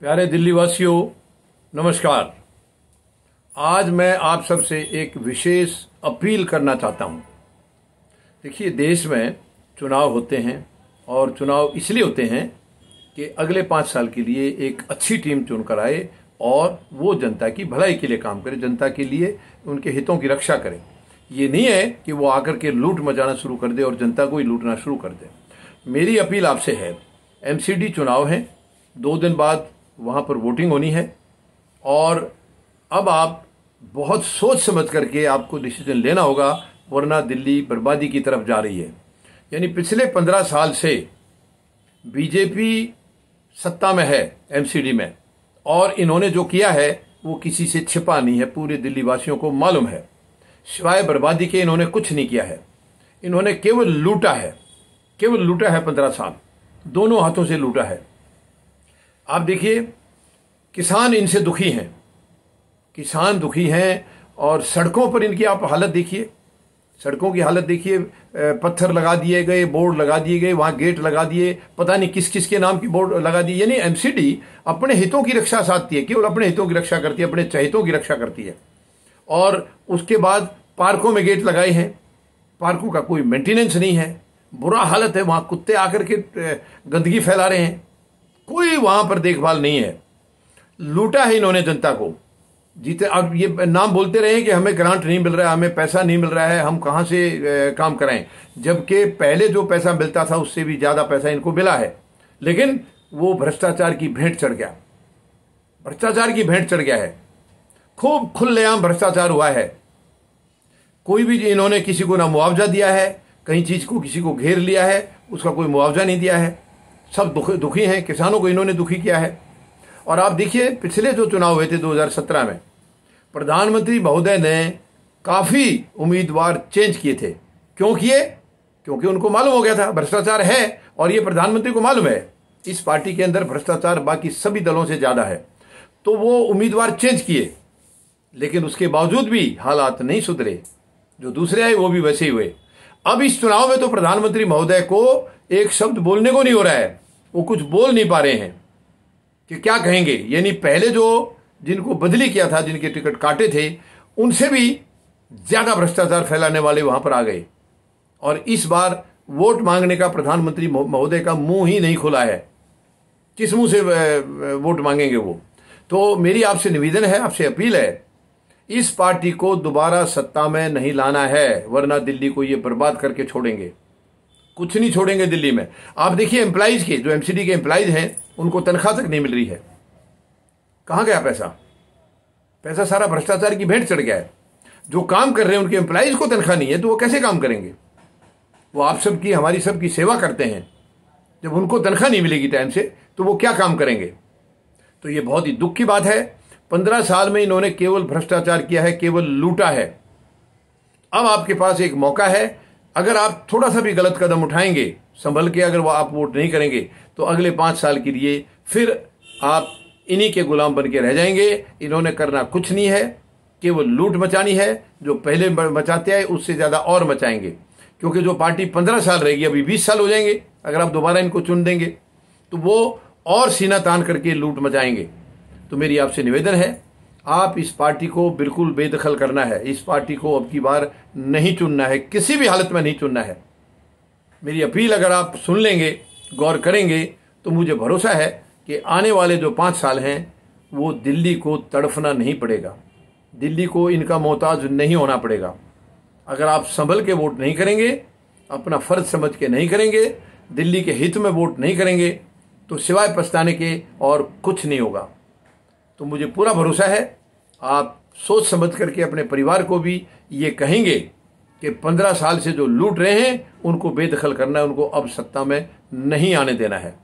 प्यारे दिल्ली वासियों, नमस्कार। आज मैं आप सबसे एक विशेष अपील करना चाहता हूं। देखिए, देश में चुनाव होते हैं और चुनाव इसलिए होते हैं कि अगले 5 साल के लिए एक अच्छी टीम चुनकर आए और वो जनता की भलाई के लिए काम करे, जनता के लिए उनके हितों की रक्षा करे। ये नहीं है कि वो आकर के लूट मचाना शुरू कर दे और जनता को ही लूटना शुरू कर दे। मेरी अपील आपसे है, एमसीडी चुनाव है, 2 दिन बाद वहाँ पर वोटिंग होनी है और अब आप बहुत सोच समझ करके आपको डिसीजन लेना होगा, वरना दिल्ली बर्बादी की तरफ जा रही है। यानी पिछले 15 साल से बीजेपी सत्ता में है एमसीडी में, और इन्होंने जो किया है वो किसी से छिपा नहीं है, पूरे दिल्ली वासियों को मालूम है। सिवाय बर्बादी के इन्होंने कुछ नहीं किया है। इन्होंने केवल लूटा है, 15 साल दोनों हाथों से लूटा है। आप देखिए, किसान इनसे दुखी हैं, किसान दुखी हैं और सड़कों पर इनकी आप हालत देखिए, सड़कों की हालत देखिए। पत्थर लगा दिए गए, बोर्ड लगा दिए गए, वहां गेट लगा दिए, पता नहीं किस किस के नाम की बोर्ड लगा दी। यानी एमसीडी अपने हितों की रक्षा साधती है, केवल अपने हितों की रक्षा करती है, अपने चहितों की रक्षा करती है। और उसके बाद पार्कों में गेट लगाए हैं, पार्कों का कोई मेंटेनेंस नहीं है, बुरा हालत है। वहां कुत्ते आकर के गंदगी फैला रहे हैं, कोई वहां पर देखभाल नहीं है। लूटा है इन्होंने जनता को। जीते अब ये नाम बोलते रहे कि हमें ग्रांट नहीं मिल रहा है, हमें पैसा नहीं मिल रहा है, हम कहां से काम कराएं, जबकि पहले जो पैसा मिलता था उससे भी ज्यादा पैसा इनको मिला है। लेकिन वो भ्रष्टाचार की भेंट चढ़ गया, भ्रष्टाचार की भेंट चढ़ गया है। खूब खुलेआम भ्रष्टाचार हुआ है। कोई भी इन्होंने किसी को ना मुआवजा दिया है, कहीं चीज को किसी को घेर लिया है, उसका कोई मुआवजा नहीं दिया है। सब दुखी हैं, किसानों को इन्होंने दुखी किया है। और आप देखिए, पिछले जो चुनाव हुए थे 2017 में, प्रधानमंत्री महोदय ने काफी उम्मीदवार चेंज किए थे। क्यों किए? क्योंकि उनको मालूम हो गया था भ्रष्टाचार है, और ये प्रधानमंत्री को मालूम है इस पार्टी के अंदर भ्रष्टाचार बाकी सभी दलों से ज्यादा है, तो वो उम्मीदवार चेंज किए। लेकिन उसके बावजूद भी हालात नहीं सुधरे, जो दूसरे आए वो भी वैसे ही हुए। अब इस चुनाव में तो प्रधानमंत्री महोदय को एक शब्द बोलने को नहीं हो रहा है, वो कुछ बोल नहीं पा रहे हैं कि क्या कहेंगे। यानी पहले जो जिनको बदली किया था, जिनके टिकट काटे थे, उनसे भी ज्यादा भ्रष्टाचार फैलाने वाले वहां पर आ गए। और इस बार वोट मांगने का प्रधानमंत्री महोदय का मुंह ही नहीं खुला है। किस मुंह से वोट मांगेंगे वो? तो मेरी आपसे निवेदन है, आपसे अपील है, इस पार्टी को दोबारा सत्ता में नहीं लाना है, वरना दिल्ली को ये बर्बाद करके छोड़ेंगे। कुछ नहीं छोड़ेंगे दिल्ली में। आप देखिए, एम्प्लॉइज के, जो एमसीडी के एम्प्लॉइज हैं, उनको तनख्वाह तक नहीं मिल रही है। कहां गया पैसा? पैसा सारा भ्रष्टाचार की भेंट चढ़ गया है। जो काम कर रहे हैं उनके एम्प्लॉइज को तनख्वाह नहीं है, तो वो कैसे काम करेंगे? वो आप सबकी, हमारी सबकी सेवा करते हैं। जब उनको तनख्वाह नहीं मिलेगी टाइम से, तो वो क्या काम करेंगे? तो ये बहुत ही दुख की बात है। 15 साल में इन्होंने केवल भ्रष्टाचार किया है, केवल लूटा है। अब आपके पास एक मौका है। अगर आप थोड़ा सा भी गलत कदम उठाएंगे, संभल के अगर वो आप वोट नहीं करेंगे, तो अगले 5 साल के लिए फिर आप इन्हीं के गुलाम बन के रह जाएंगे। इन्होंने करना कुछ नहीं है, केवल लूट मचानी है। जो पहले मचाते आए उससे ज्यादा और मचाएंगे, क्योंकि जो पार्टी 15 साल रहेगी, अभी 20 साल हो जाएंगे अगर आप दोबारा इनको चुन देंगे, तो वो और सीना तान करके लूट मचाएंगे। तो मेरी आपसे निवेदन है, आप इस पार्टी को बिल्कुल बेदखल करना है। इस पार्टी को अब की बार नहीं चुनना है, किसी भी हालत में नहीं चुनना है। मेरी अपील अगर आप सुन लेंगे, गौर करेंगे, तो मुझे भरोसा है कि आने वाले जो 5 साल हैं वो दिल्ली को तड़फना नहीं पड़ेगा, दिल्ली को इनका मोहताज नहीं होना पड़ेगा। अगर आप संभल के वोट नहीं करेंगे, अपना फर्ज समझ के नहीं करेंगे, दिल्ली के हित में वोट नहीं करेंगे, तो सिवाय पछताने के और कुछ नहीं होगा। तो मुझे पूरा भरोसा है, आप सोच समझ करके अपने परिवार को भी ये कहेंगे कि 15 साल से जो लूट रहे हैं उनको बेदखल करना है, उनको अब सत्ता में नहीं आने देना है।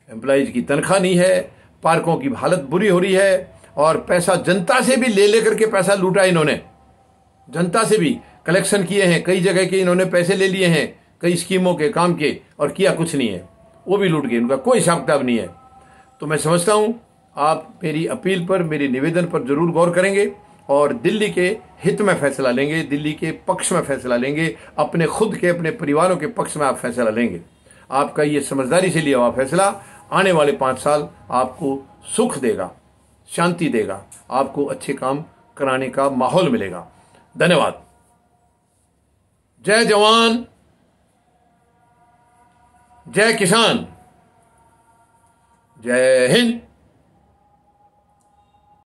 एम्प्लॉइज की तनख्वाह नहीं है, पार्कों की हालत बुरी हो रही है, और पैसा जनता से भी ले लेकर के पैसा लूटा इन्होंने। जनता से भी कलेक्शन किए हैं, कई जगह के इन्होंने पैसे ले लिए हैं, कई स्कीमों के काम के, और किया कुछ नहीं है, वो भी लूट गए, उनका कोई हिसाब किताब नहीं है। तो मैं समझता हूं आप मेरी अपील पर, मेरी निवेदन पर जरूर गौर करेंगे और दिल्ली के हित में फैसला लेंगे, दिल्ली के पक्ष में फैसला लेंगे, अपने खुद के, अपने परिवारों के पक्ष में आप फैसला लेंगे। आपका ये समझदारी से लिया हुआ फैसला आने वाले 5 साल आपको सुख देगा, शांति देगा, आपको अच्छे काम कराने का माहौल मिलेगा। धन्यवाद। जय जवान, जय किसान, जय हिंद।